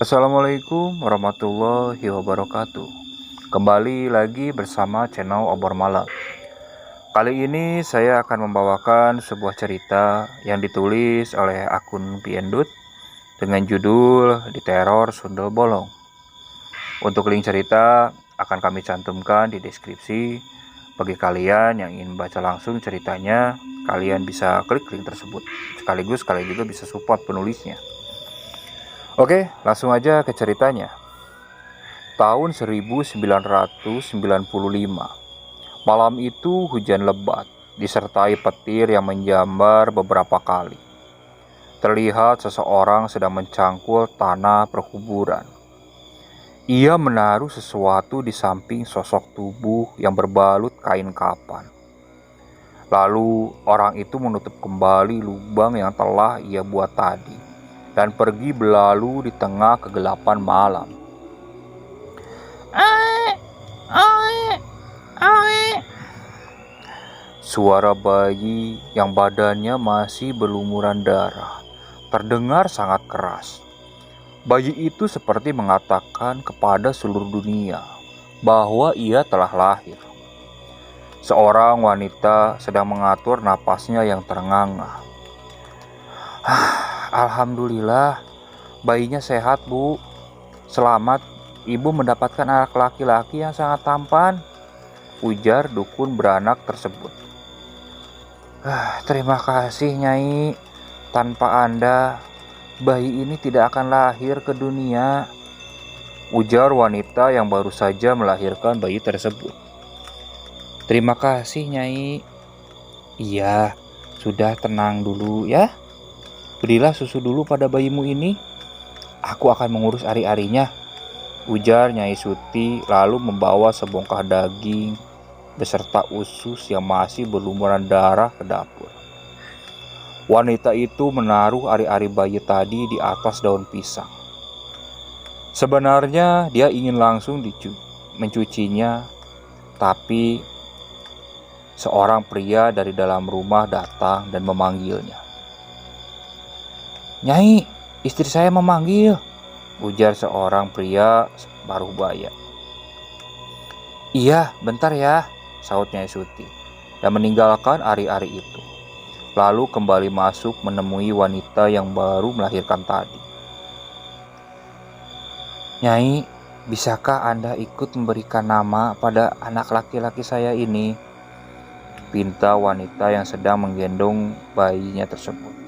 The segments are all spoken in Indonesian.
Assalamualaikum warahmatullahi wabarakatuh. Kembali lagi bersama channel Obor Malam. Kali ini saya akan membawakan sebuah cerita yang ditulis oleh akun Piendut dengan judul Diteror Sundel Bolong. Untuk link cerita akan kami cantumkan di deskripsi. Bagi kalian yang ingin baca langsung ceritanya, kalian bisa klik link tersebut. Sekaligus kalian juga bisa support penulisnya. Oke, langsung aja ke ceritanya. Tahun 1995, malam itu hujan lebat, disertai petir yang menjambar beberapa kali. Terlihat seseorang sedang mencangkul tanah perkuburan. Ia menaruh sesuatu di samping sosok tubuh yang berbalut kain kapan. Lalu orang itu menutup kembali lubang yang telah ia buat tadi dan pergi berlalu di tengah kegelapan malam. Suara bayi yang badannya masih berlumuran darah terdengar sangat keras. Bayi itu seperti mengatakan kepada seluruh dunia bahwa ia telah lahir. Seorang wanita sedang mengatur napasnya yang terengah-engah. Alhamdulillah, bayinya sehat, Bu. Selamat, Ibu mendapatkan anak laki-laki yang sangat tampan, ujar dukun beranak tersebut. Terima kasih, Nyai. Tanpa Anda, bayi ini tidak akan lahir ke dunia, ujar wanita yang baru saja melahirkan bayi tersebut. Terima kasih, Nyai. Iya, sudah tenang dulu ya. Berilah susu dulu pada bayimu ini. Aku akan mengurus ari-arinya, ujar Nyai Suti lalu membawa sebongkah daging beserta usus yang masih berlumuran darah ke dapur. Wanita itu menaruh ari-ari bayi tadi di atas daun pisang. Sebenarnya dia ingin langsung mencucinya, tapi seorang pria dari dalam rumah datang dan memanggilnya. Nyai, istri saya memanggil, ujar seorang pria paruh baya. Iya, bentar ya, sahut Nyai Suti, dan meninggalkan ari-ari itu. Lalu kembali masuk menemui wanita yang baru melahirkan tadi. Nyai, bisakah Anda ikut memberikan nama pada anak laki-laki saya ini? Pinta wanita yang sedang menggendong bayinya tersebut.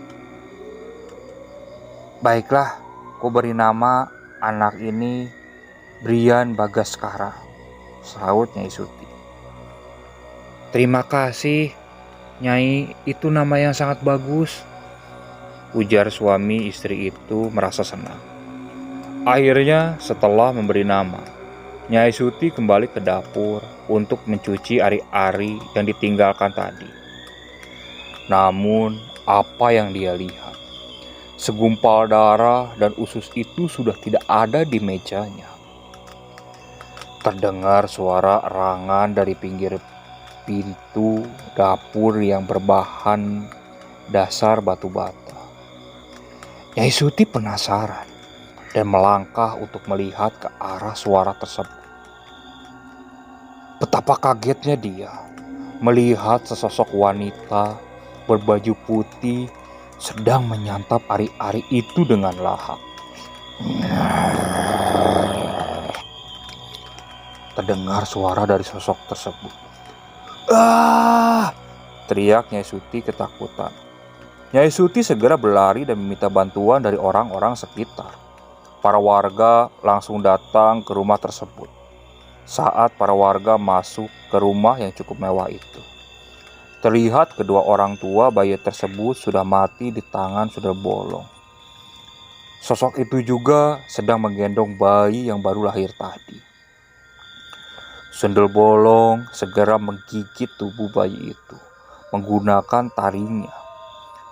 Baiklah, ku beri nama anak ini Brian Bagaskara, sahut Nyai Suti. Terima kasih, Nyai, itu nama yang sangat bagus, ujar suami istri itu merasa senang. Akhirnya setelah memberi nama, Nyai Suti kembali ke dapur untuk mencuci ari-ari yang ditinggalkan tadi. Namun apa yang dia lihat? Segumpal darah dan usus itu sudah tidak ada di mejanya. Terdengar suara erangan dari pinggir pintu dapur yang berbahan dasar batu bata. Nyai Suti penasaran dan melangkah untuk melihat ke arah suara tersebut. Betapa kagetnya dia melihat sesosok wanita berbaju putih sedang menyantap ari-ari itu dengan lahap. Terdengar suara dari sosok tersebut. Teriak Nyai Suti ketakutan. Nyai Suti segera berlari dan meminta bantuan dari orang-orang sekitar. Para warga langsung datang ke rumah tersebut. Saat para warga masuk ke rumah yang cukup mewah itu, terlihat kedua orang tua bayi tersebut sudah mati di tangan Sundel Bolong. Sosok itu juga sedang menggendong bayi yang baru lahir tadi. Sundel Bolong segera menggigit tubuh bayi itu menggunakan taringnya.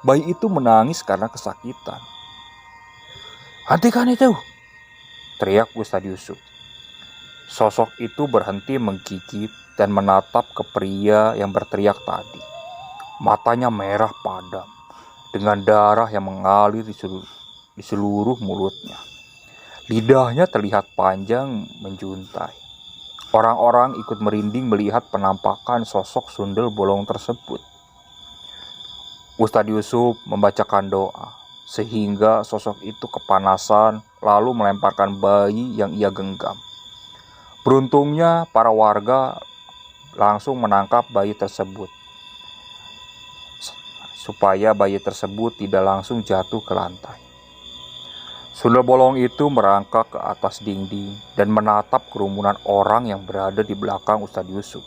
Bayi itu menangis karena kesakitan. Hentikan itu, teriak Ustadz Yusuf. Sosok itu berhenti menggigit dan menatap ke pria yang berteriak tadi. Matanya merah padam dengan darah yang mengalir di seluruh mulutnya. Lidahnya terlihat panjang menjuntai. Orang-orang ikut merinding melihat penampakan sosok sundel bolong tersebut. Ustadz Yusuf membacakan doa, sehingga sosok itu kepanasan lalu melemparkan bayi yang ia genggam. Beruntungnya para warga langsung menangkap bayi tersebut, supaya bayi tersebut tidak langsung jatuh ke lantai. Sundel bolong itu merangkak ke atas dinding dan menatap kerumunan orang yang berada di belakang Ustadz Yusuf.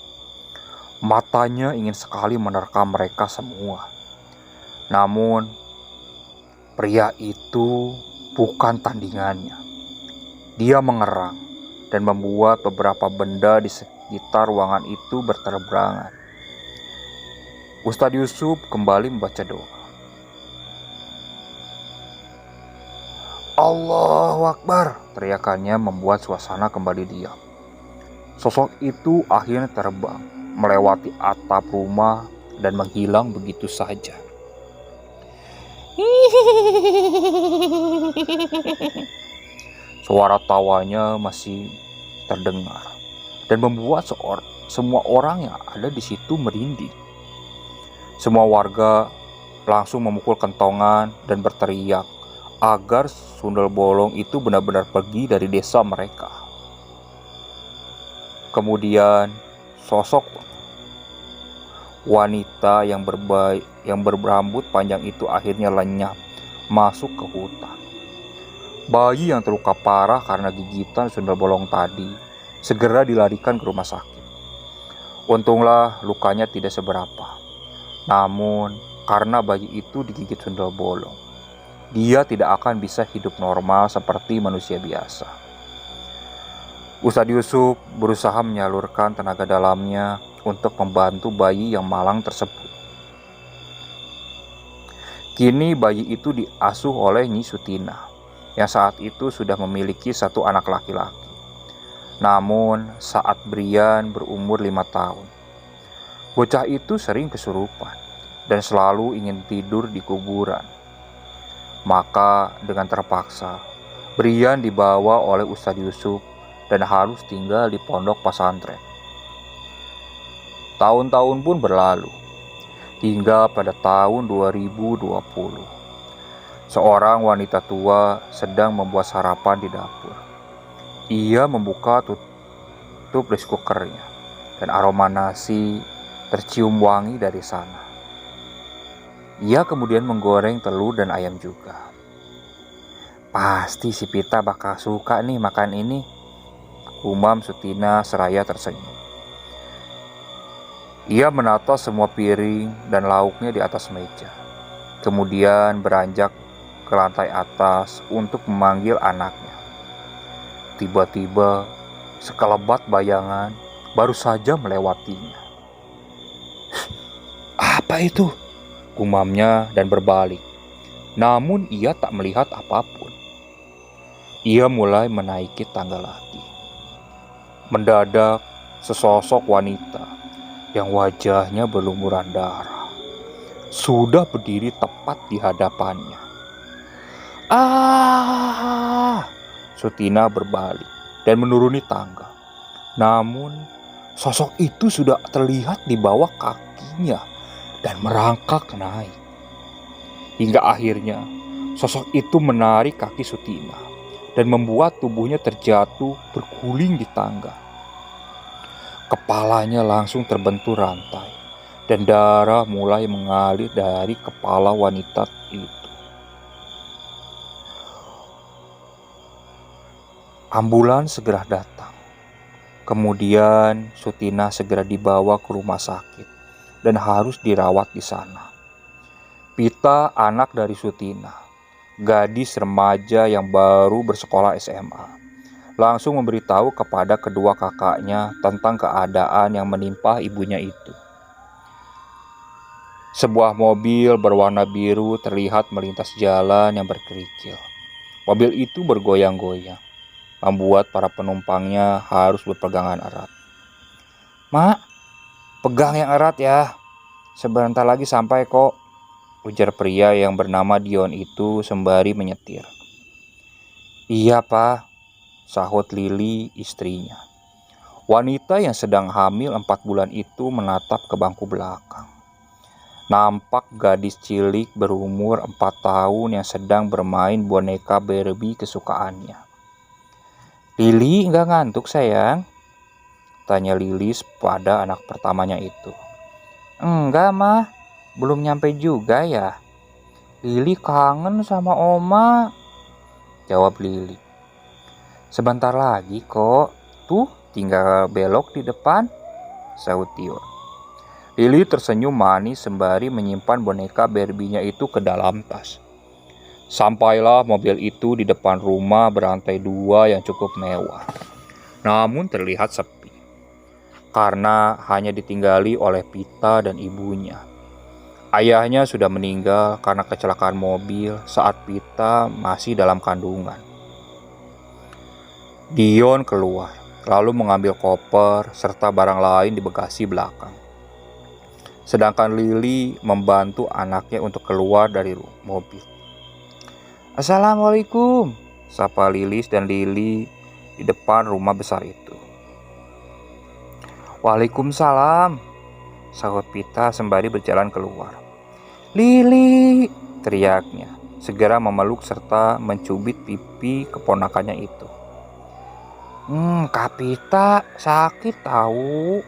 Matanya ingin sekali menerkam mereka semua. Namun, pria itu bukan tandingannya. Dia mengerang dan membuat beberapa benda di sekitar ruangan itu berterbangan. Ustadz Yusuf kembali membaca doa. Allahu Akbar, teriakannya membuat suasana kembali diam. Sosok itu akhirnya terbang, melewati atap rumah dan menghilang begitu saja. Suara tawanya masih terdengar dan membuat semua orang yang ada di situ merinding. Semua warga langsung memukul kentongan dan berteriak agar sundel bolong itu benar-benar pergi dari desa mereka. Kemudian sosok wanita yang berambut panjang itu akhirnya lenyap masuk ke hutan. Bayi yang terluka parah karena gigitan sundel bolong tadi segera dilarikan ke rumah sakit. Untunglah lukanya tidak seberapa. Namun karena bayi itu digigit sundel bolong, dia tidak akan bisa hidup normal seperti manusia biasa. Ustadz Yusuf berusaha menyalurkan tenaga dalamnya untuk membantu bayi yang malang tersebut. Kini bayi itu diasuh oleh Nyi Sutina, yang saat itu sudah memiliki satu anak laki-laki. Namun saat Brian berumur 5 tahun, bocah itu sering kesurupan dan selalu ingin tidur di kuburan. Maka dengan terpaksa, Brian dibawa oleh Ustadz Yusuf dan harus tinggal di pondok pesantren. Tahun-tahun pun berlalu, hingga pada tahun 2020. Seorang wanita tua sedang membuat sarapan di dapur. Ia membuka tutup rice cookernya, dan aroma nasi tercium wangi dari sana. Ia kemudian menggoreng telur dan ayam juga. Pasti si Pita bakal suka nih makan ini, umam Sutina seraya tersenyum. Ia menata semua piring dan lauknya di atas meja. Kemudian beranjak ke lantai atas untuk memanggil anaknya. Tiba-tiba sekelebat bayangan baru saja melewatinya. Apa itu? Gumamnya dan berbalik. Namun ia tak melihat apapun. Ia mulai menaiki tangga lagi. Mendadak sesosok wanita yang wajahnya berlumuran darah sudah berdiri tepat di hadapannya. Sutina berbalik dan menuruni tangga. Namun sosok itu sudah terlihat di bawah kakinya dan merangkak naik. Hingga akhirnya sosok itu menarik kaki Sutina dan membuat tubuhnya terjatuh berguling di tangga. Kepalanya langsung terbentur rantai dan darah mulai mengalir dari kepala wanita itu. Ambulans segera datang. Kemudian Sutina segera dibawa ke rumah sakit dan harus dirawat di sana. Pita, anak dari Sutina, gadis remaja yang baru bersekolah SMA, langsung memberitahu kepada kedua kakaknya tentang keadaan yang menimpa ibunya itu. Sebuah mobil berwarna biru terlihat melintas jalan yang berkerikil. Mobil itu bergoyang-goyang, membuat para penumpangnya harus berpegangan erat. "Mak, pegang yang erat ya. Sebentar lagi sampai kok," ujar pria yang bernama Dion itu sembari menyetir. "Iya, Pak," sahut Lili istrinya. Wanita yang sedang hamil 4 bulan itu menatap ke bangku belakang. Nampak gadis cilik berumur 4 tahun yang sedang bermain boneka Barbie kesukaannya. "Lili, nggak ngantuk sayang?" tanya Lilis pada anak pertamanya itu. "Enggak mah, belum nyampe juga ya. Lili kangen sama oma," jawab Lili. "Sebentar lagi kok, tuh tinggal belok di depan," sahut Dion. Lili tersenyum manis sembari menyimpan boneka Barbie-nya itu ke dalam tas. Sampailah mobil itu di depan rumah berantai 2 yang cukup mewah. Namun terlihat sepi, karena hanya ditinggali oleh Pita dan ibunya. Ayahnya sudah meninggal karena kecelakaan mobil saat Pita masih dalam kandungan. Dion keluar, lalu mengambil koper serta barang lain di bagasi belakang. Sedangkan Lili membantu anaknya untuk keluar dari mobil. "Assalamualaikum," sapa Lilis dan Lili di depan rumah besar itu. "Waalaikumsalam," sahut Pita sembari berjalan keluar. "Lili," teriaknya, segera memeluk serta mencubit pipi keponakannya itu. "Kak Pita sakit tahu,"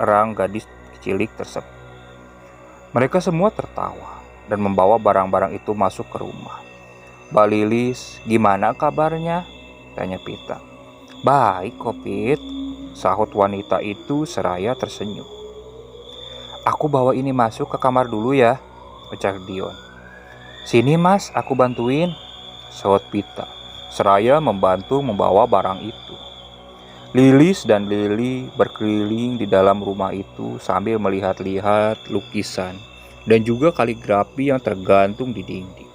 erang gadis cilik tersebut. Mereka semua tertawa dan membawa barang-barang itu masuk ke rumah. "Mbak Lilis, gimana kabarnya?" tanya Pita. "Baik kok, Pit," sahut wanita itu seraya tersenyum. "Aku bawa ini masuk ke kamar dulu ya," ucap Dion. "Sini mas, aku bantuin," sahut Pita seraya membantu membawa barang itu. Lilis dan Lili berkeliling di dalam rumah itu sambil melihat-lihat lukisan dan juga kaligrafi yang tergantung di dinding.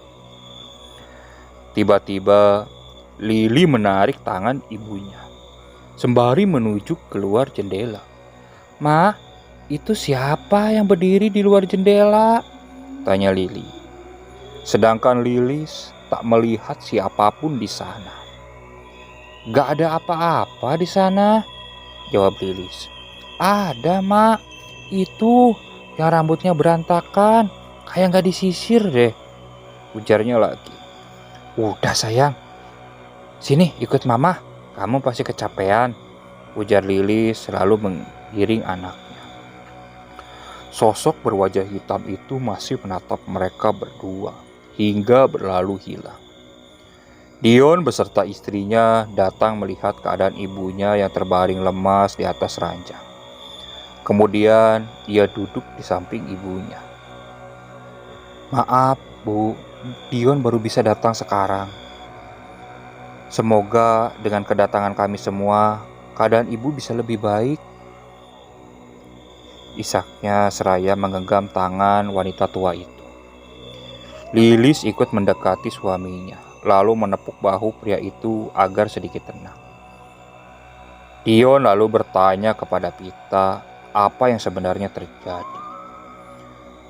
Tiba-tiba Lili menarik tangan ibunya sembari menuju keluar jendela. "Ma, itu siapa yang berdiri di luar jendela?" tanya Lili. Sedangkan Lilis tak melihat siapapun di sana. "Gak ada apa-apa di sana," jawab Lilis. "Ada, Mak. Itu yang rambutnya berantakan, kayak gak disisir deh," ujarnya lagi. "Udah sayang, sini ikut mama, kamu pasti kecapean," ujar Lilis selalu menggiring anaknya. Sosok berwajah hitam itu masih menatap mereka berdua hingga berlalu hilang. Dion beserta istrinya datang melihat keadaan ibunya yang terbaring lemas di atas ranjang. Kemudian ia duduk di samping ibunya. "Maaf, Bu, Dion baru bisa datang sekarang. Semoga dengan kedatangan kami semua, keadaan ibu bisa lebih baik," isaknya seraya menggenggam tangan wanita tua itu. Lilis ikut mendekati suaminya, lalu menepuk bahu pria itu agar sedikit tenang. Dion lalu bertanya kepada Pita apa yang sebenarnya terjadi.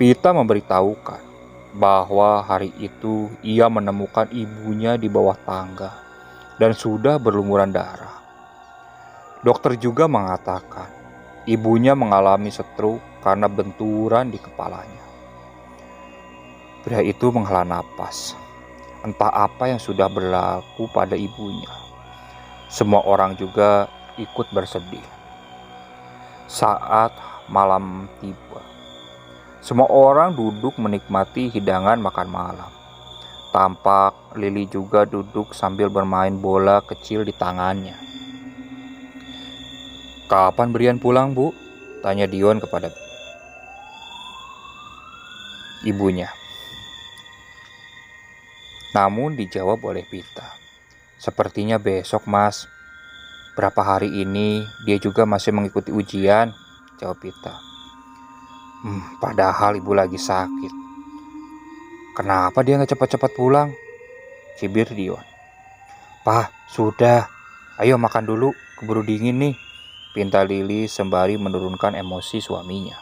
Pita memberitahukan bahwa hari itu ia menemukan ibunya di bawah tangga dan sudah berlumuran darah. Dokter juga mengatakan ibunya mengalami stroke karena benturan di kepalanya. Pria itu menghela napas. Entah apa yang sudah berlaku pada ibunya. Semua orang juga ikut bersedih. Saat malam tiba, semua orang duduk menikmati hidangan makan malam. Tampak Lili juga duduk sambil bermain bola kecil di tangannya. "Kapan Brian pulang, Bu?" tanya Dion kepada ibunya. Namun dijawab oleh Pita. "Sepertinya besok, Mas. Berapa hari ini dia juga masih mengikuti ujian," jawab Pita. Padahal ibu lagi sakit. Kenapa dia gak cepat-cepat pulang?" cibir Dion. "Pah, sudah. Ayo makan dulu, keburu dingin nih," pinta Lili sembari menurunkan emosi suaminya.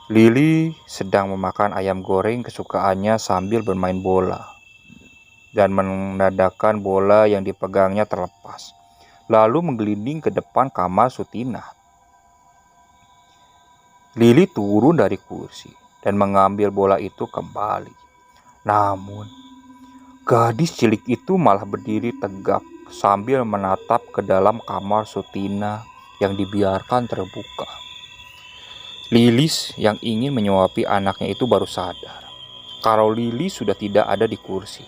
Lili sedang memakan ayam goreng kesukaannya sambil bermain bola dan menandakan bola yang dipegangnya terlepas, lalu menggelinding ke depan kamar Sutina. Lili turun dari kursi dan mengambil bola itu kembali. Namun, gadis cilik itu malah berdiri tegak sambil menatap ke dalam kamar Sutina yang dibiarkan terbuka. Lilis yang ingin menyuapi anaknya itu baru sadar kalau Lili sudah tidak ada di kursi.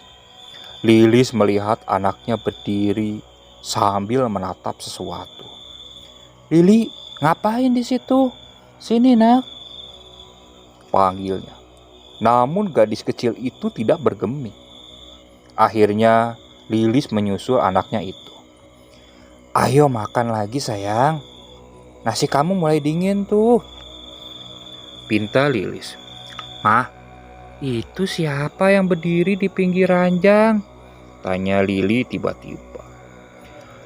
Lilis melihat anaknya berdiri sambil menatap sesuatu. "Lili, ngapain di situ? Sini, Nak," panggilnya. Namun gadis kecil itu tidak bergeming. Akhirnya Lilis menyusul anaknya itu. "Ayo makan lagi, sayang. Nasi kamu mulai dingin tuh," pinta Lilis. "Mah, itu siapa yang berdiri di pinggir ranjang?" tanya Lili tiba-tiba.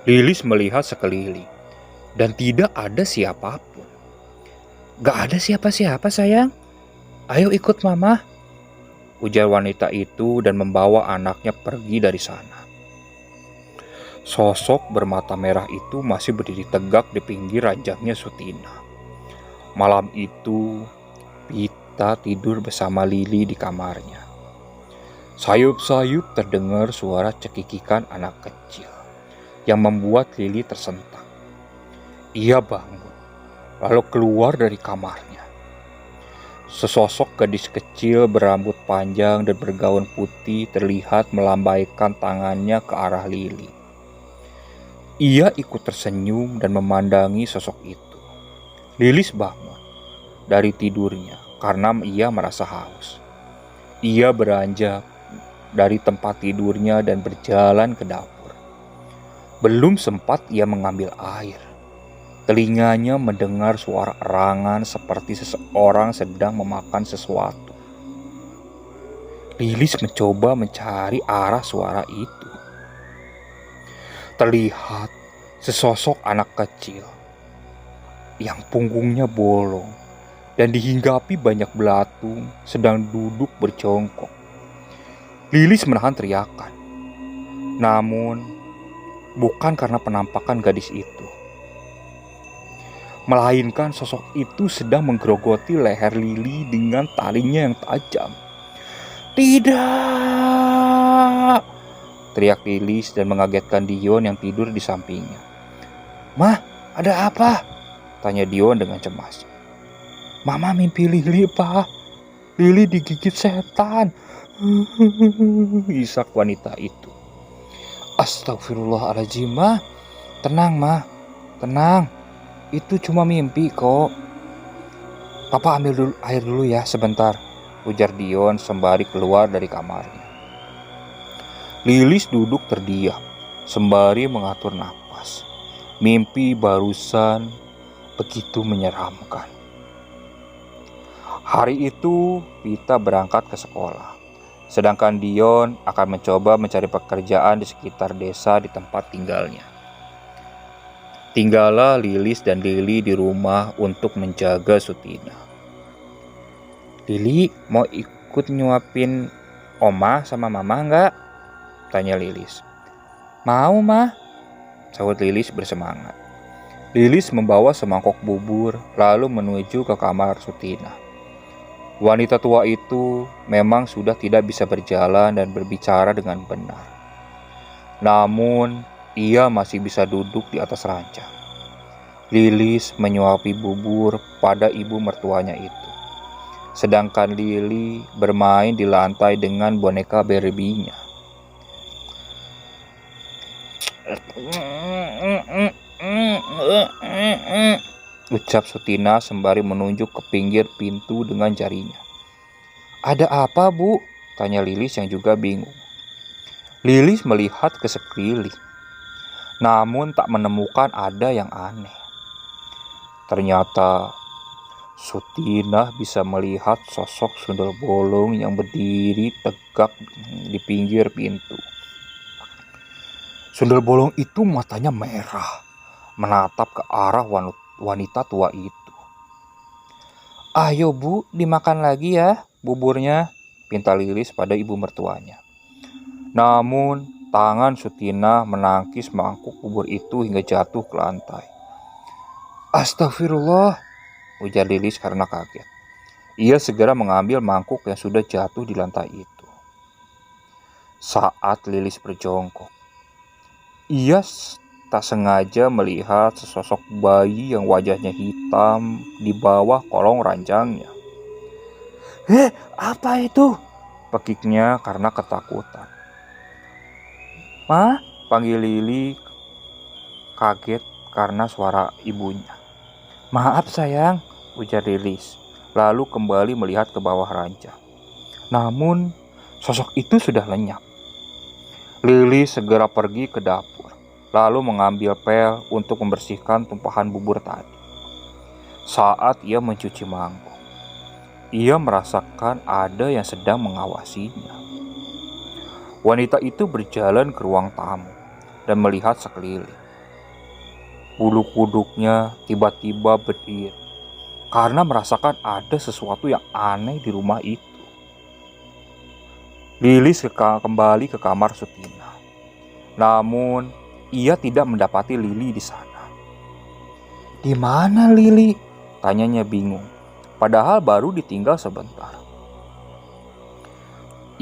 Lilis melihat sekeliling dan tidak ada siapapun. "Gak ada siapa-siapa, sayang. Ayo ikut mama," ujar wanita itu dan membawa anaknya pergi dari sana. Sosok bermata merah itu masih berdiri tegak di pinggir ranjangnya Sutina. Malam itu, Pita tidur bersama Lili di kamarnya. Sayup-sayup terdengar suara cekikikan anak kecil yang membuat Lili tersentak. Ia bangun, lalu keluar dari kamarnya. Sesosok gadis kecil berambut panjang dan bergaun putih terlihat melambaikan tangannya ke arah Lili. Ia ikut tersenyum dan memandangi sosok itu. Lilis bangun dari tidurnya karena ia merasa haus. Ia beranjak dari tempat tidurnya dan berjalan ke dapur. Belum sempat ia mengambil air, telinganya mendengar suara erangan seperti seseorang sedang memakan sesuatu. Lilis mencoba mencari arah suara itu. Terlihat sesosok anak kecil yang punggungnya bolong dan dihinggapi banyak belatung sedang duduk berjongkok. Lilis menahan teriakan, namun bukan karena penampakan gadis itu, melainkan sosok itu sedang menggerogoti leher Lili dengan taringnya yang tajam. "Tidak!" teriak Lilis dan mengagetkan Dion yang tidur di sampingnya. "Mah, ada apa?" tanya Dion dengan cemas. "Mama mimpi Lili, Pak. Lili digigit setan," isak wanita itu. "Astagfirullahaladzim, Ma. Tenang, Ma. Tenang. Itu cuma mimpi kok. Papa ambil air dulu ya sebentar," ujar Dion sembari keluar dari kamarnya. Lilis duduk terdiam sembari mengatur napas. Mimpi barusan begitu menyeramkan. Hari itu Pita berangkat ke sekolah, sedangkan Dion akan mencoba mencari pekerjaan di sekitar desa di tempat tinggalnya. Tinggallah Lilis dan Lili di rumah untuk menjaga Sutina. "Lili mau ikut nyuapin Oma sama Mama enggak?" tanya Lilis. "Mau, Mah," sahut Lilis bersemangat. Lilis membawa semangkok bubur lalu menuju ke kamar Sutina. Wanita tua itu memang sudah tidak bisa berjalan dan berbicara dengan benar. Namun, ia masih bisa duduk di atas ranjang. Lilis menyuapi bubur pada ibu mertuanya itu, sedangkan Lili bermain di lantai dengan boneka Barbie-nya. Ucap Sutina sembari menunjuk ke pinggir pintu dengan jarinya. "Ada apa, Bu?" tanya Lilis yang juga bingung. Lilis melihat ke sekeliling, namun tak menemukan ada yang aneh. Ternyata Sutina bisa melihat sosok sundel bolong yang berdiri tegak di pinggir pintu. Sundel bolong itu matanya merah, menatap ke arah wanita tua itu. "Ayo, Bu, dimakan lagi ya buburnya," pinta Lilis pada ibu mertuanya. Namun, tangan Sutina menangkis mangkuk bubur itu hingga jatuh ke lantai. "Astagfirullah," ujar Lilis karena kaget. Ia segera mengambil mangkuk yang sudah jatuh di lantai itu. Saat Lilis berjongkok, ia tak sengaja melihat sesosok bayi yang wajahnya hitam di bawah kolong ranjangnya. Apa itu?" pekiknya karena ketakutan. "Ma," panggil Lili kaget karena suara ibunya. "Maaf sayang," ujar Lilis, lalu kembali melihat ke bawah ranjang. Namun, sosok itu sudah lenyap. Lili segera pergi ke dapur, lalu mengambil pel untuk membersihkan tumpahan bubur tadi. Saat ia mencuci mangkuk, ia merasakan ada yang sedang mengawasinya. Wanita itu berjalan ke ruang tamu dan melihat sekeliling. Bulu kuduknya tiba-tiba berdiri karena merasakan ada sesuatu yang aneh di rumah itu. Lilis kembali ke kamar Sutina. Namun, ia tidak mendapati Lili di sana. "Di mana Lili?" tanyanya bingung, padahal baru ditinggal sebentar.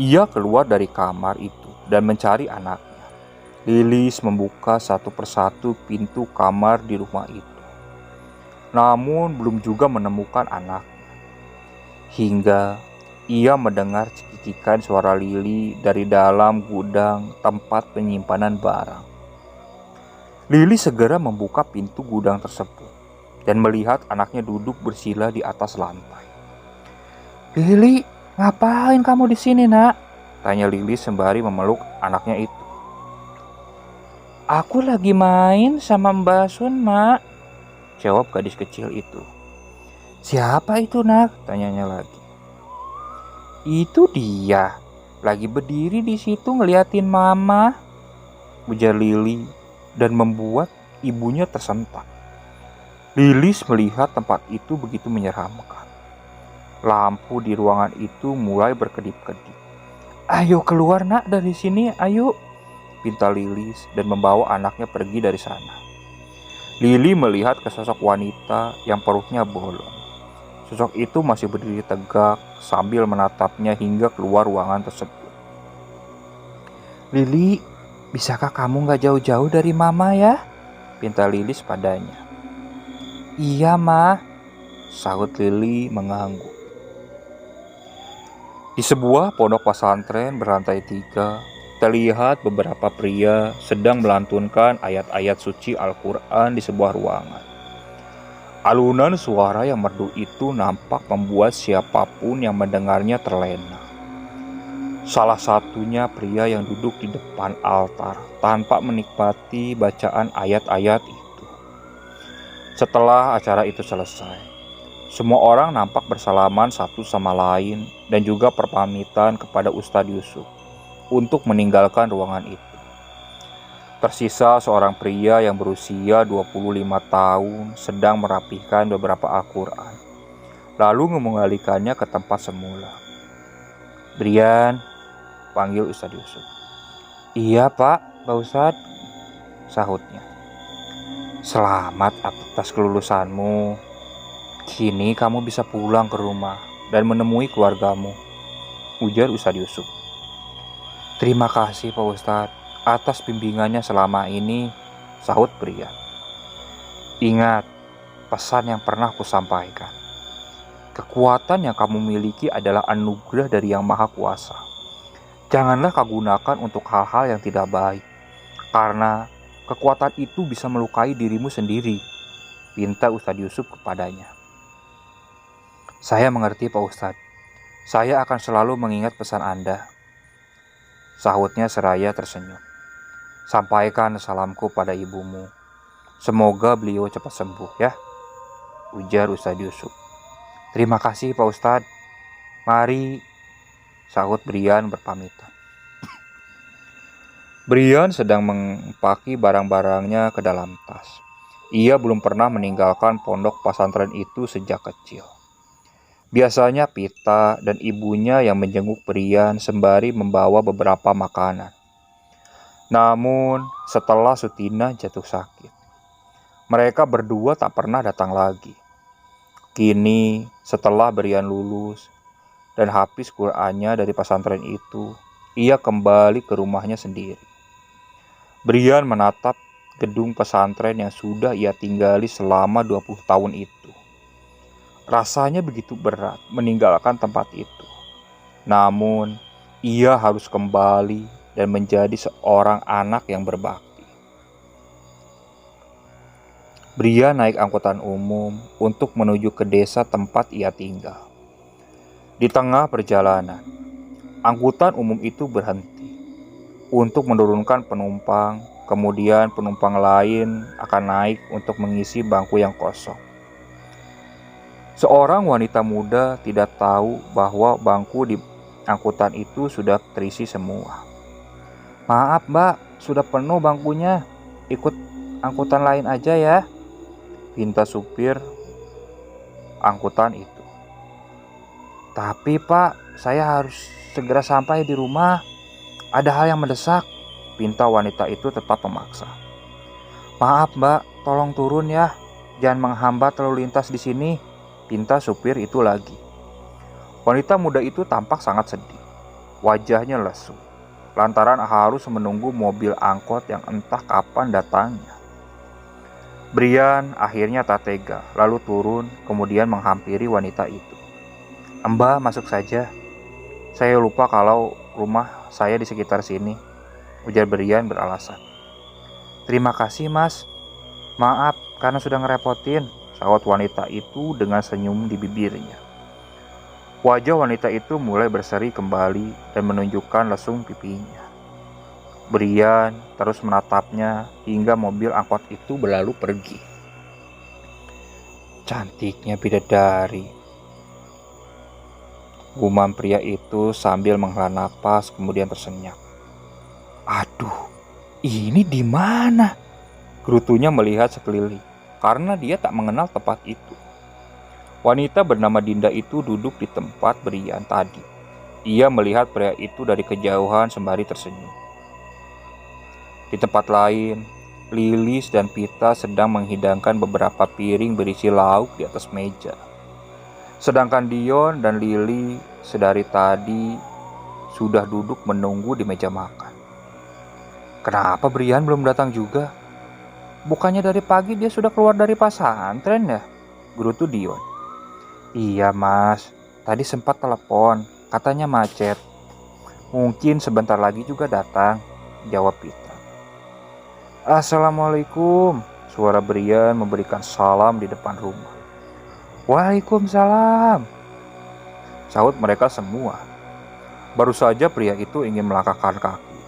Ia keluar dari kamar itu dan mencari anaknya. Lilis membuka satu persatu pintu kamar di rumah itu. Namun, belum juga menemukan anaknya. Hingga ia mendengar cekikikan suara Lili dari dalam gudang tempat penyimpanan barang. Lili segera membuka pintu gudang tersebut dan melihat anaknya duduk bersila di atas lantai. "Lili, ngapain kamu di sini, Nak?" tanya Lili sembari memeluk anaknya itu. "Aku lagi main sama Mbak Sun, Mak," jawab gadis kecil itu. "Siapa itu, Nak?" tanyanya lagi. "Itu dia, lagi berdiri di situ ngeliatin Mama," ujar Lili dan membuat ibunya tersentak. Lilis melihat tempat itu begitu menyeramkan. Lampu di ruangan itu mulai berkedip-kedip. "Ayo keluar Nak dari sini, ayo," pinta Lilis dan membawa anaknya pergi dari sana. Lili melihat ke sosok wanita yang perutnya bolong. Sosok itu masih berdiri tegak sambil menatapnya hingga keluar ruangan tersebut. "Lili, bisakah kamu gak jauh-jauh dari Mama ya?" pinta Lilis padanya. "Iya, Ma," sahut Lili mengangguk. Di sebuah pondok pesantren berlantai 3, terlihat beberapa pria sedang melantunkan ayat-ayat suci Al-Quran di sebuah ruangan. Alunan suara yang merdu itu nampak membuat siapapun yang mendengarnya terlena. Salah satunya pria yang duduk di depan altar tanpa menikmati bacaan ayat-ayat itu. Setelah acara itu selesai, semua orang nampak bersalaman satu sama lain dan juga berpamitan kepada Ustadz Yusuf untuk meninggalkan ruangan itu. Tersisa seorang pria yang berusia 25 tahun sedang merapihkan beberapa Al-Quran, lalu mengembalikannya ke tempat semula. "Brian," panggil Ustadz Yusuf. "Iya Pak Ustadz," sahutnya. "Selamat atas kelulusanmu. Kini kamu bisa pulang ke rumah dan menemui keluargamu," ujar Ustadz Yusuf. "Terima kasih Pak Ustadz atas bimbingannya selama ini," sahut pria. "Ingat pesan yang pernah kusampaikan. Kekuatan yang kamu miliki adalah anugerah dari Yang Maha Kuasa. Janganlah kau gunakan untuk hal-hal yang tidak baik, karena kekuatan itu bisa melukai dirimu sendiri," pinta Ustadz Yusuf kepadanya. "Saya mengerti Pak Ustadz. Saya akan selalu mengingat pesan Anda," sahutnya seraya tersenyum. "Sampaikan salamku pada ibumu. Semoga beliau cepat sembuh ya," ujar Ustadz Yusuf. "Terima kasih Pak Ustadz. Mari," sahut Brian berpamitan. Brian sedang mempaki barang-barangnya ke dalam tas. Ia belum pernah meninggalkan pondok pesantren itu sejak kecil. Biasanya Pita dan ibunya yang menjenguk Brian sembari membawa beberapa makanan. Namun setelah Sutina jatuh sakit, mereka berdua tak pernah datang lagi. Kini setelah Brian lulus dan habis Qur'annya dari pesantren itu, ia kembali ke rumahnya sendiri. Brian menatap gedung pesantren yang sudah ia tinggali selama 20 tahun itu. Rasanya begitu berat meninggalkan tempat itu. Namun, ia harus kembali dan menjadi seorang anak yang berbakti. Brian naik angkutan umum untuk menuju ke desa tempat ia tinggal. Di tengah perjalanan, angkutan umum itu berhenti untuk menurunkan penumpang. Kemudian penumpang lain akan naik untuk mengisi bangku yang kosong. Seorang wanita muda tidak tahu bahwa bangku di angkutan itu sudah terisi semua. "Maaf mbak, sudah penuh bangkunya. Ikut angkutan lain aja ya," pinta supir angkutan itu. "Tapi pak, saya harus segera sampai di rumah. Ada hal yang mendesak," pinta wanita itu tetap memaksa. "Maaf mbak, tolong turun ya. Jangan menghambat lalu lintas di sini," pinta supir itu lagi. Wanita muda itu tampak sangat sedih. Wajahnya lesu, lantaran harus menunggu mobil angkot yang entah kapan datangnya. Brian akhirnya tak tega, lalu turun, kemudian menghampiri wanita itu. "Mbak, masuk saja. Saya lupa kalau rumah saya di sekitar sini," ujar Brian beralasan. "Terima kasih mas. Maaf karena sudah ngerepotin," sahut wanita itu dengan senyum di bibirnya. Wajah wanita itu mulai berseri kembali dan menunjukkan lesung pipinya. Brian terus menatapnya hingga mobil angkot itu berlalu pergi. "Cantiknya bidadari," gumam pria itu sambil menghela napas kemudian tersenyum. "Aduh, ini di mana?" Gerutunya melihat sekeliling karena dia tak mengenal tempat itu. Wanita bernama Dinda itu duduk di tempat Brian tadi. Ia melihat pria itu dari kejauhan sembari tersenyum. Di tempat lain, Lilis dan Pita sedang menghidangkan beberapa piring berisi lauk di atas meja. Sedangkan Dion dan Lili sedari tadi sudah duduk menunggu di meja makan. "Kenapa Brian belum datang juga? Bukannya dari pagi dia sudah keluar dari pesantren ya?" gerutu Dion. "Iya mas, tadi sempat telepon, katanya macet. Mungkin sebentar lagi juga datang," jawab Pita. "Assalamualaikum," suara Brian memberikan salam di depan rumah. "Waalaikumsalam," sahut mereka semua. Baru saja pria itu ingin melangkahkan kaki.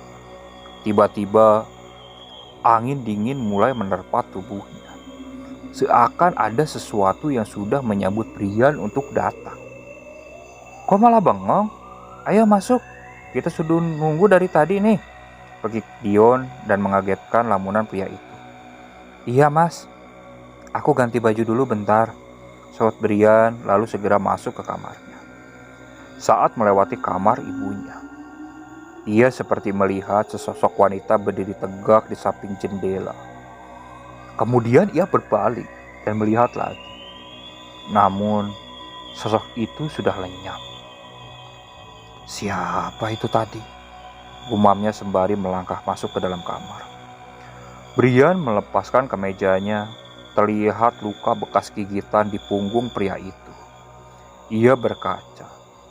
Tiba-tiba, angin dingin mulai menerpa tubuhnya. Seakan ada sesuatu yang sudah menyambut Brian untuk datang. "Kok malah bengong? Ayo masuk, kita sudah nunggu dari tadi nih," pergi Dion dan mengagetkan lamunan pria itu. "Iya mas, aku ganti baju dulu bentar," sahut Brian lalu segera masuk ke kamarnya. Saat melewati kamar ibunya, ia seperti melihat sesosok wanita berdiri tegak di samping jendela. Kemudian ia berbalik dan melihat lagi. Namun, sosok itu sudah lenyap. "Siapa itu tadi?" gumamnya sembari melangkah masuk ke dalam kamar. Brian melepaskan kemejanya. Terlihat luka bekas gigitan di punggung pria itu. Ia berkaca,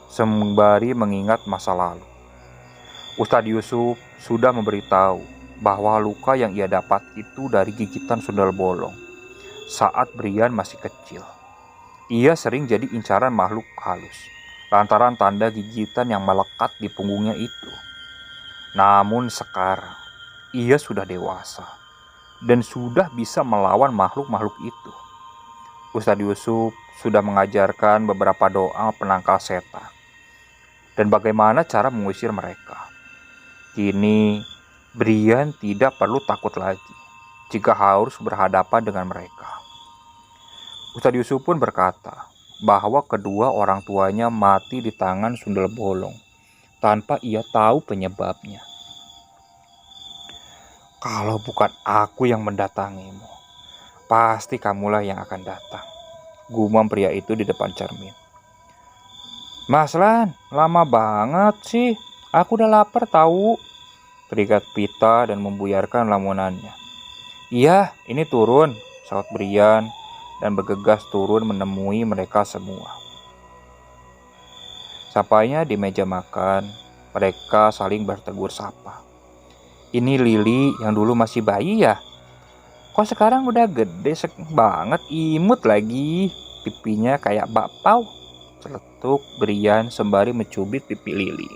sembari mengingat masa lalu. Ustadz Yusuf sudah memberitahu bahwa luka yang ia dapat itu dari gigitan sundal bolong saat Brian masih kecil. Ia sering jadi incaran makhluk halus lantaran tanda gigitan yang melekat di punggungnya itu. Namun sekarang ia sudah dewasa dan sudah bisa melawan makhluk-makhluk itu. Ustadz Yusuf sudah mengajarkan beberapa doa penangkal setan dan bagaimana cara mengusir mereka. Kini Brian tidak perlu takut lagi jika harus berhadapan dengan mereka. Ustadz Yusuf pun berkata bahwa kedua orang tuanya mati di tangan sundal bolong tanpa ia tahu penyebabnya. Kalau bukan aku yang mendatangimu, pasti kamulah yang akan datang, gumam pria itu di depan cermin. Mas Lan, lama banget sih. Aku udah lapar tahu. Terikat Pita dan membuyarkan lamunannya. Iya, ini turun, saut Brian dan bergegas turun menemui mereka semua. Sampainya di meja makan, mereka saling bertegur sapa. Ini Lili yang dulu masih bayi ya? Kok sekarang udah gede banget, imut lagi. Pipinya kayak bakpao. Celetuk Brian sembari mencubit pipi Lili.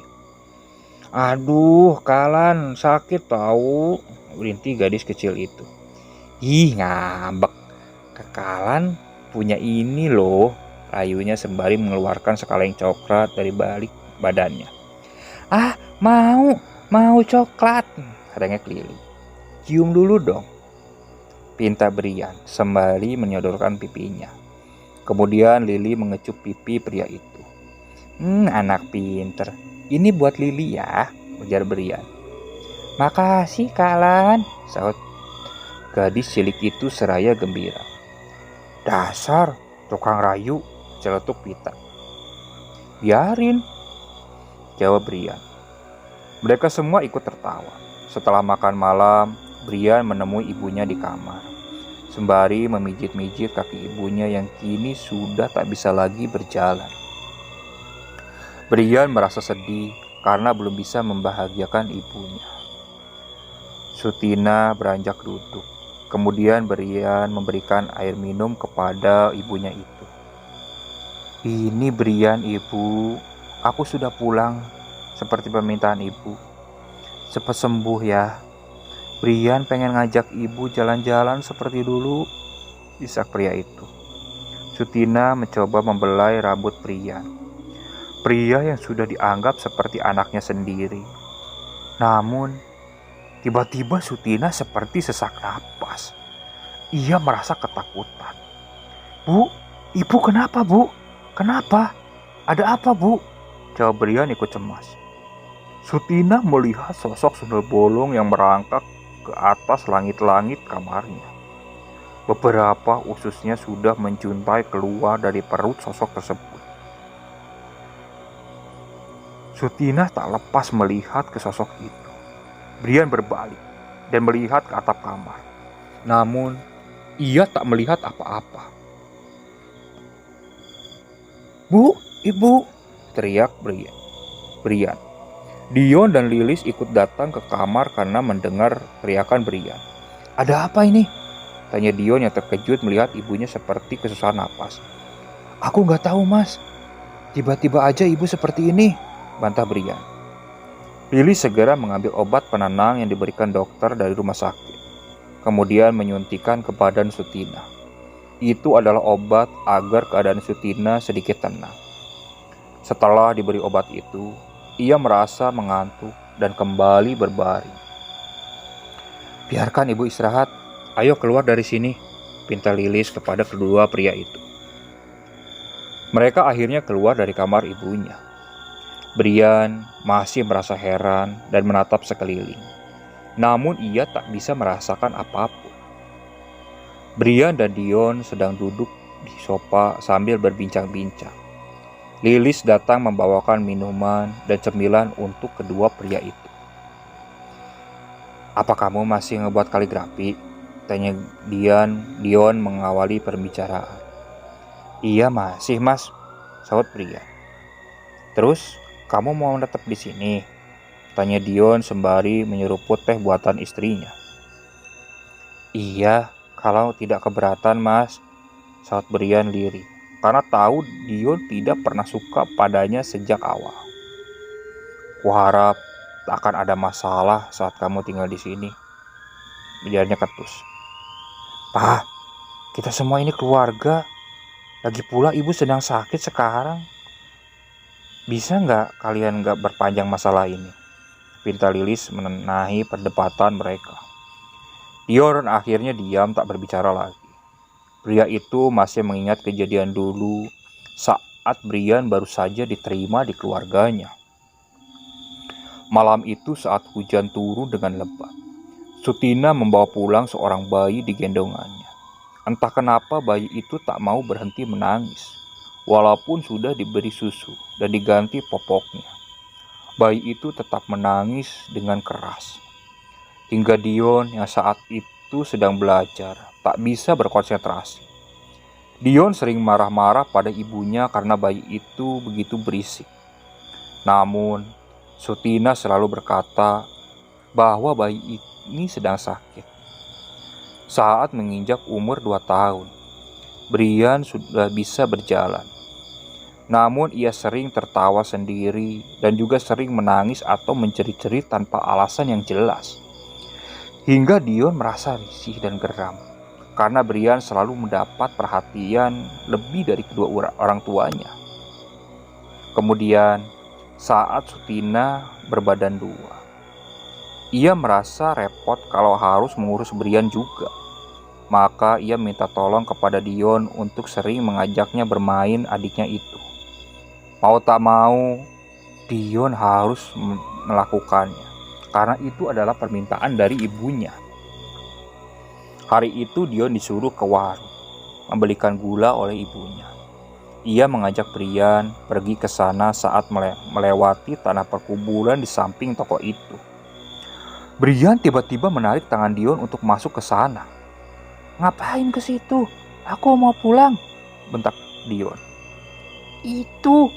Aduh, Kalan sakit tahu, berhenti gadis kecil itu. Ih, ngambek. Kekalan punya ini loh, rayunya sembari mengeluarkan sekaleng coklat dari balik badannya. Ah, mau coklat, rengek Lili. Cium dulu dong, pinta Brian sembari menyodorkan pipinya. Kemudian Lili mengecup pipi pria itu. Anak pinter. Ini buat Lili ya, ujar Brian. Makasih Kalan, saut gadis cilik itu seraya gembira. Dasar tukang rayu, celetuk Pita. Biarin, jawab Brian. Mereka semua ikut tertawa. Setelah makan malam, Brian menemui ibunya di kamar. Sembari memijit-mijit kaki ibunya yang kini sudah tak bisa lagi berjalan. Brian merasa sedih karena belum bisa membahagiakan ibunya. Sutina beranjak duduk. Kemudian Brian memberikan air minum kepada ibunya itu. Ini Brian, ibu. Aku sudah pulang seperti permintaan ibu. Cepat sembuh ya. Brian pengen ngajak ibu jalan-jalan seperti dulu, isak pria itu. Sutina mencoba membelai rambut Brian. Pria yang sudah dianggap seperti anaknya sendiri. Namun, tiba-tiba Sutina seperti sesak napas. Ia merasa ketakutan. Bu, ibu kenapa bu? Kenapa? Ada apa bu? Jawab Brian ikut cemas. Sutina melihat sosok sundel bolong yang merangkak ke atas langit-langit kamarnya. Beberapa ususnya sudah menjuntai keluar dari perut sosok tersebut. Sutina tak lepas melihat ke sosok itu. Brian berbalik dan melihat ke atap kamar. Namun, ia tak melihat apa-apa. Bu, ibu, teriak Brian. Dion dan Lilis ikut datang ke kamar karena mendengar teriakan Brian. Ada apa ini? Tanya Dion yang terkejut melihat ibunya seperti kesusahan napas. Aku gak tahu mas. Tiba-tiba aja ibu seperti ini, bantah Brian. Lilis segera mengambil obat penenang yang diberikan dokter dari rumah sakit. Kemudian menyuntikkan ke badan Sutina. Itu adalah obat agar keadaan Sutina sedikit tenang. Setelah diberi obat itu, ia merasa mengantuk dan kembali berbaring. Biarkan ibu istirahat, ayo keluar dari sini, pinta Lilis kepada kedua pria itu. Mereka akhirnya keluar dari kamar ibunya. Brian masih merasa heran dan menatap sekeliling. Namun ia tak bisa merasakan apapun. Brian dan Dion sedang duduk di sofa sambil berbincang-bincang. Lilis datang membawakan minuman dan cemilan untuk kedua pria itu. Apa kamu masih ngebuat kaligrafi? Tanya Dion mengawali pembicaraan. Iya masih mas, saut pria. Terus kamu mau tetap di sini? Tanya Dion sembari menyeruput teh buatan istrinya. Iya, kalau tidak keberatan mas, saut Brian lirih. Karena tahu Dion tidak pernah suka padanya sejak awal. Kuharap tak akan ada masalah saat kamu tinggal di sini, ujarnya ketus. Pak, kita semua ini keluarga. Lagi pula ibu sedang sakit sekarang. Bisa nggak kalian nggak berpanjang masalah ini? Pinta Lilis menenahi perdebatan mereka. Dion akhirnya diam tak berbicara lagi. Pria itu masih mengingat kejadian dulu saat Brian baru saja diterima di keluarganya. Malam itu saat hujan turun dengan lebat, Sutina membawa pulang seorang bayi di gendongannya. Entah kenapa bayi itu tak mau berhenti menangis, walaupun sudah diberi susu dan diganti popoknya. Bayi itu tetap menangis dengan keras. Hingga Dion yang saat itu sedang belajar tak bisa berkonsentrasi. Dion sering marah-marah pada ibunya karena bayi itu begitu berisik. Namun, Sutina selalu berkata bahwa bayi ini sedang sakit. Saat menginjak umur 2 tahun, Brian sudah bisa berjalan. Namun ia sering tertawa sendiri dan juga sering menangis atau menjerit-jerit tanpa alasan yang jelas. Hingga Dion merasa risih dan geram karena Brian selalu mendapat perhatian lebih dari kedua orang tuanya. Kemudian, saat Sutina berbadan 2, ia merasa repot kalau harus mengurus Brian juga. Maka ia minta tolong kepada Dion untuk sering mengajaknya bermain adiknya itu. Mau tak mau, Dion harus melakukannya karena itu adalah permintaan dari ibunya. Hari itu Dion disuruh ke warung membelikan gula oleh ibunya. Ia mengajak Brian pergi ke sana saat melewati tanah perkuburan di samping toko itu. Brian tiba-tiba menarik tangan Dion untuk masuk ke sana. "Ngapain ke situ? Aku mau pulang," bentak Dion. "Itu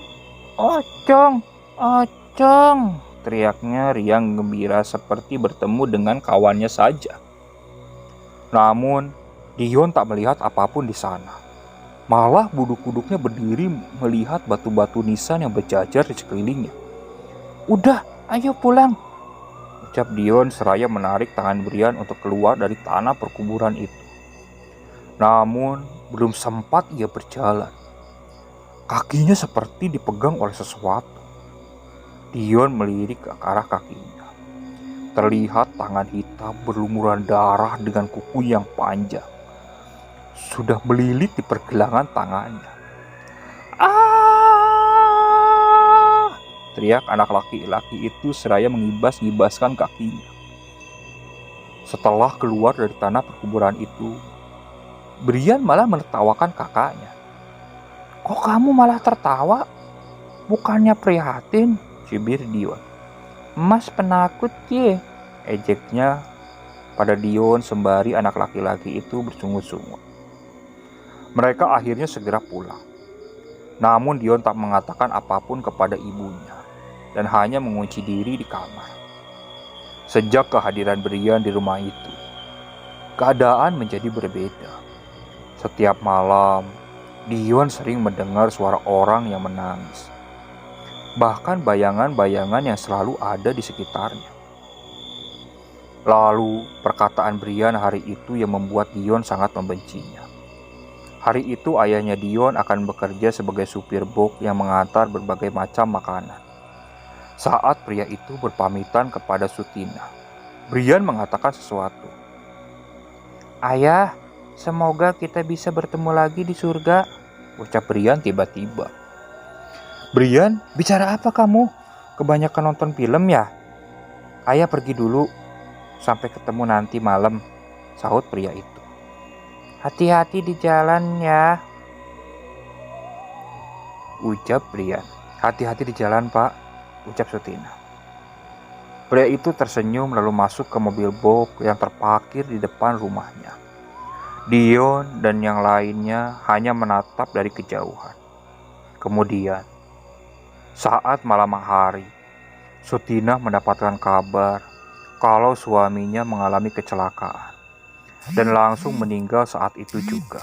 Ocong, Ocong," teriaknya riang gembira seperti bertemu dengan kawannya saja. Namun, Dion tak melihat apapun di sana. Malah buduk-buduknya berdiri melihat batu-batu nisan yang berjajar di sekelilingnya. "Udah, ayo pulang," ucap Dion seraya menarik tangan Brian untuk keluar dari tanah perkuburan itu. Namun, belum sempat ia berjalan, kakinya seperti dipegang oleh sesuatu. Dion melirik ke arah kakinya. Terlihat tangan hitam berlumuran darah dengan kuku yang panjang. Sudah melilit di pergelangan tangannya. "Ah!" teriak anak laki-laki itu seraya mengibas-ngibaskan kakinya. Setelah keluar dari tanah perkuburan itu, Brian malah menertawakan kakaknya. "Kok kamu malah tertawa? Bukannya prihatin?" cibir Dion. "Mas penakut ye," ejeknya pada Dion sembari anak laki-laki itu bersungut-sungut. Mereka akhirnya segera pulang. Namun Dion tak mengatakan apapun kepada ibunya dan hanya mengunci diri di kamar. Sejak kehadiran Brian di rumah itu, keadaan menjadi berbeda. Setiap malam, Dion sering mendengar suara orang yang menangis. Bahkan bayangan-bayangan yang selalu ada di sekitarnya. Lalu, perkataan Brian hari itu yang membuat Dion sangat membencinya. Hari itu ayahnya Dion akan bekerja sebagai supir box yang mengantar berbagai macam makanan. Saat pria itu berpamitan kepada Sutina, Brian mengatakan sesuatu. "Ayah, semoga kita bisa bertemu lagi di surga," ucap Brian tiba-tiba. "Brian, bicara apa kamu? Kebanyakan nonton film ya? Ayah pergi dulu. Sampai ketemu nanti malam," sahut pria itu. "Hati-hati di jalan ya," ucap Brian. "Hati-hati di jalan, Pak," ucap Sutina. Pria itu tersenyum lalu masuk ke mobil box yang terparkir di depan rumahnya. Dion dan yang lainnya hanya menatap dari kejauhan. Kemudian, saat malam hari, Sutina mendapatkan kabar kalau suaminya mengalami kecelakaan dan langsung meninggal saat itu juga.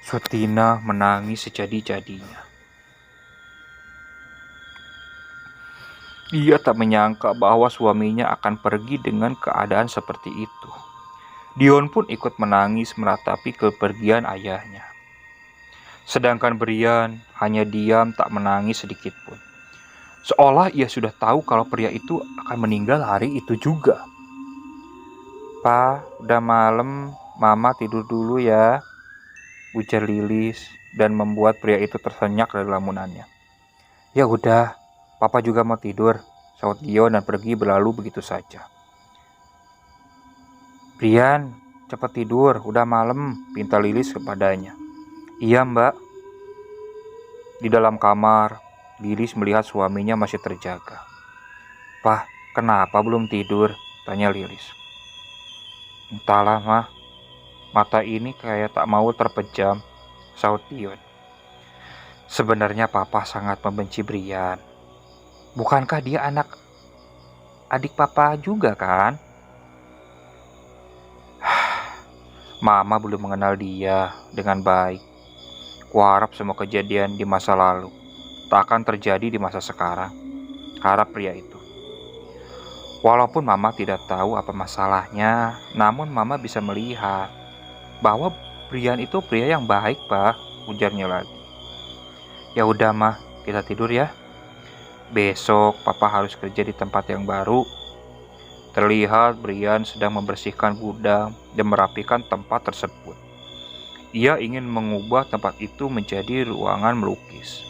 Sutina menangis sejadi-jadinya. Ia tak menyangka bahwa suaminya akan pergi dengan keadaan seperti itu. Dion pun ikut menangis meratapi kepergian ayahnya. Sedangkan Brian hanya diam tak menangis sedikit pun. Seolah ia sudah tahu kalau pria itu akan meninggal hari itu juga. "Pa, udah malam, Mama tidur dulu ya," ujar Lilis dan membuat pria itu tersenyak dari lamunannya. "Ya udah, Papa juga mau tidur," sahut Dion dan pergi berlalu begitu saja. "Brian, cepat tidur, udah malam," pinta Lilis kepadanya. "Iya, Mbak." Di dalam kamar, Lilis melihat suaminya masih terjaga. "Pak, kenapa belum tidur?" tanya Lilis. "Entahlah, Mah. Mata ini kayak tak mau terpejam," sahut Dion. "Sebenarnya Papa sangat membenci Brian. Bukankah dia adik Papa juga kan?" "Mama belum mengenal dia dengan baik. Kuharap semua kejadian di masa lalu tak akan terjadi di masa sekarang," harap pria itu. "Walaupun Mama tidak tahu apa masalahnya, namun Mama bisa melihat bahwa Brian itu pria yang baik, Pak," ujarnya lagi. "Ya udah, Mah, kita tidur ya. Besok Papa harus kerja di tempat yang baru." Terlihat Brian sedang membersihkan gudang dan merapikan tempat tersebut. Ia ingin mengubah tempat itu menjadi ruangan melukis.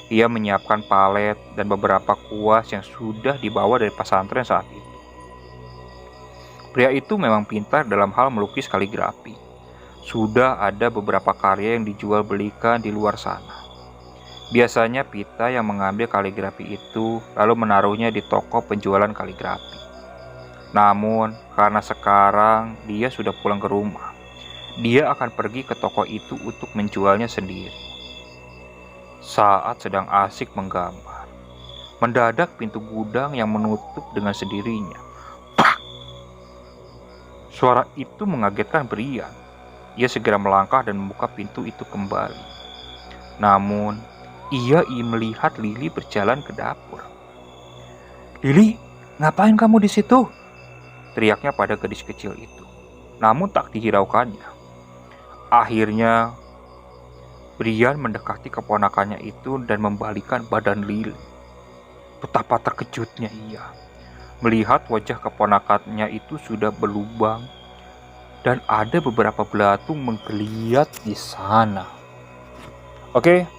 Ia menyiapkan palet dan beberapa kuas yang sudah dibawa dari pesantren saat itu. Pria itu memang pintar dalam hal melukis kaligrafi. Sudah ada beberapa karya yang dijual belikan di luar sana. Biasanya Pita yang mengambil kaligrafi itu lalu menaruhnya di toko penjualan kaligrafi. Namun, karena sekarang dia sudah pulang ke rumah, dia akan pergi ke toko itu untuk menjualnya sendiri. Saat sedang asik menggambar, mendadak pintu gudang yang menutup dengan sendirinya. Pak! Suara itu mengagetkan Brian. Ia segera melangkah dan membuka pintu itu kembali. Namun, ia melihat Lily berjalan ke dapur. "Lily, ngapain kamu di situ?" teriaknya pada gadis kecil itu. Namun tak dihiraukannya. Akhirnya, Brian mendekati keponakannya itu dan membalikkan badan Lily. Betapa terkejutnya ia melihat wajah keponakannya itu sudah berlubang dan ada beberapa belatung menggeliat di sana. Oke,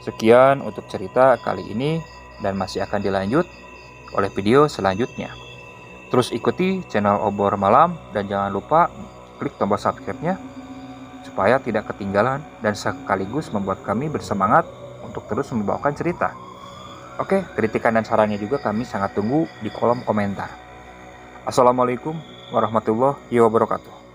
sekian untuk cerita kali ini dan masih akan dilanjut oleh video selanjutnya. Terus ikuti channel Obor Malam dan jangan lupa klik tombol subscribe-nya supaya tidak ketinggalan dan sekaligus membuat kami bersemangat untuk terus membawakan cerita. Oke, kritikan dan sarannya juga kami sangat tunggu di kolom komentar. Assalamualaikum warahmatullahi wabarakatuh.